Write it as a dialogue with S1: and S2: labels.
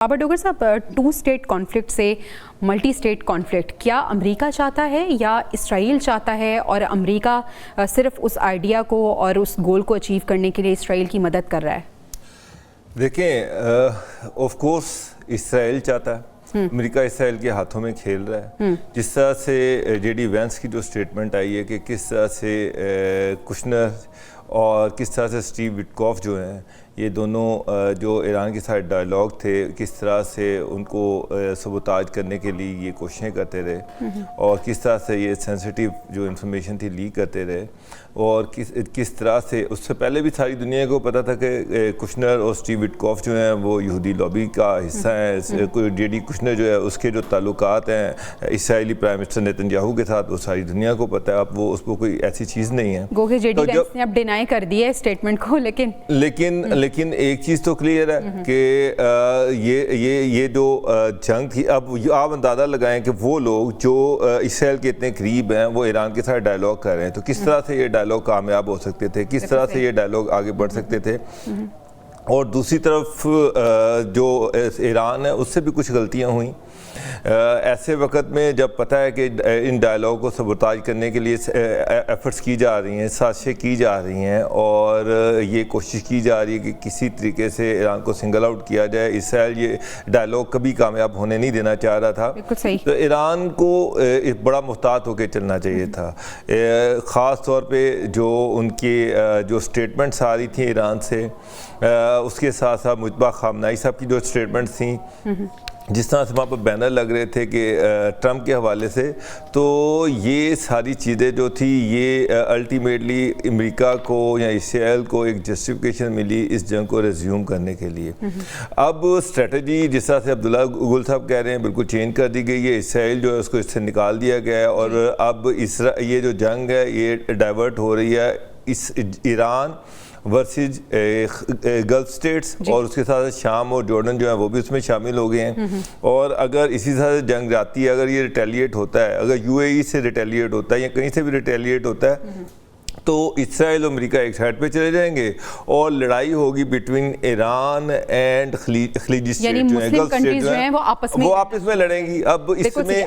S1: بابر ڈوگر صاحب، to state conflict سے multi state conflict کیا امریکہ چاہتا ہے یا اسرائیل چاہتا ہے، اور امریکہ صرف اس آئیڈیا کو اور اس گول کو اچیو کرنے کے لیے اسرائیل کی مدد کر رہا ہے؟
S2: دیکھیں، آف کورس اسرائیل چاہتا ہے، امریکہ اسرائیل کے ہاتھوں میں کھیل رہا ہے۔ جس طرح سے جے ڈی وینس کی جو اسٹیٹمنٹ آئی ہے کہ کس طرح سے کشنر اور کس طرح سے اسٹیو وٹکوف جو ہیں، یہ دونوں جو ایران کے ساتھ ڈائیلاگ تھے، کس طرح سے ان کو سبوتاج کرنے کے لیے یہ کوششیں کرتے رہے، اور کس طرح سے یہ سینسٹیو جو انفارمیشن تھی لیک کرتے رہے، اور کس طرح سے اس سے پہلے بھی ساری دنیا کو پتہ تھا کہ کشنر اور اسٹیو وٹکوف جو ہیں وہ یہودی لابی کا حصہ ہیں۔ جے ڈی کشنر جو ہے اس کے جو تعلقات ہیں اسرائیلی پرائم منسٹر نیتن یاہو کے ساتھ، وہ ساری دنیا کو پتہ ہے۔ اب وہ اس کو کوئی ایسی چیز نہیں ہے،
S1: گو کہ جے ڈی وینس نے اب ڈینائی کر دی ہے اسٹیٹمنٹ کو،
S2: لیکن ایک چیز تو کلیئر ہے کہ یہ جو جنگ تھی، اب آپ اندازہ لگائیں کہ وہ لوگ جو اسرائیل کے اتنے قریب ہیں وہ ایران کے ساتھ ڈائیلاگ کر رہے ہیں، تو کس طرح سے یہ ڈائیلاگ کامیاب ہو سکتے تھے، کس طرح سے یہ ڈائیلاگ آگے بڑھ سکتے تھے۔ اور دوسری طرف جو ایران ہے اس سے بھی کچھ غلطیاں ہوئیں ایسے وقت میں جب پتہ ہے کہ ان ڈائیلاگ کو سبوتاج کرنے کے لیے ایفرٹس کی جا رہی ہیں، سازشیں کی جا رہی ہیں، اور یہ کوشش کی جا رہی ہے کہ کسی طریقے سے ایران کو سنگل آؤٹ کیا جائے۔ اسرائیل یہ ڈائیلاگ کبھی کامیاب ہونے نہیں دینا چاہ رہا تھا، تو ایران کو بڑا محتاط ہو کے چلنا چاہیے تھا۔ خاص طور پہ جو ان کی جو اسٹیٹمنٹس آ رہی تھیں ایران سے، اس کے ساتھ ساتھ مجتبیٰ خامنائی صاحب کی جو اسٹیٹمنٹس تھیں، جس طرح سے وہاں پر بینر لگ رہے تھے کہ ٹرمپ کے حوالے سے، تو یہ ساری چیزیں جو تھی یہ الٹیمیٹلی امریکہ کو یا اسرائیل کو ایک جسٹیفیکیشن ملی اس جنگ کو ریزیوم کرنے کے لیے۔ اب اسٹریٹجی جس طرح سے عبداللہ گل صاحب کہہ رہے ہیں بالکل چینج کر دی گئی ہے، اسرائیل جو ہے اس کو اس سے نکال دیا گیا ہے، اور اب یہ جو جنگ ہے یہ ڈائیورٹ ہو رہی ہے ایران ورسز گلف اسٹیٹس، اور اس کے ساتھ شام اور جارڈن جو ہیں وہ بھی اس میں شامل ہو گئے ہیں۔ اور اگر اسی طرح سے جنگ جاتی ہے، اگر یہ ریٹیلیٹ ہوتا ہے، اگر یو اے ای سے ریٹیلیٹ ہوتا ہے یا کہیں سے بھی ریٹیلیٹ ہوتا ہے، تو اسرائیل اور امریکہ ایک سائڈ پہ چلے جائیں گے، اور لڑائی ہوگی بٹوین ایران اینڈ خلیجی اسٹیٹ جو ہیں، گلف اسٹیٹ جو ہیں، وہ آپس میں لڑیں گی۔ اب اس میں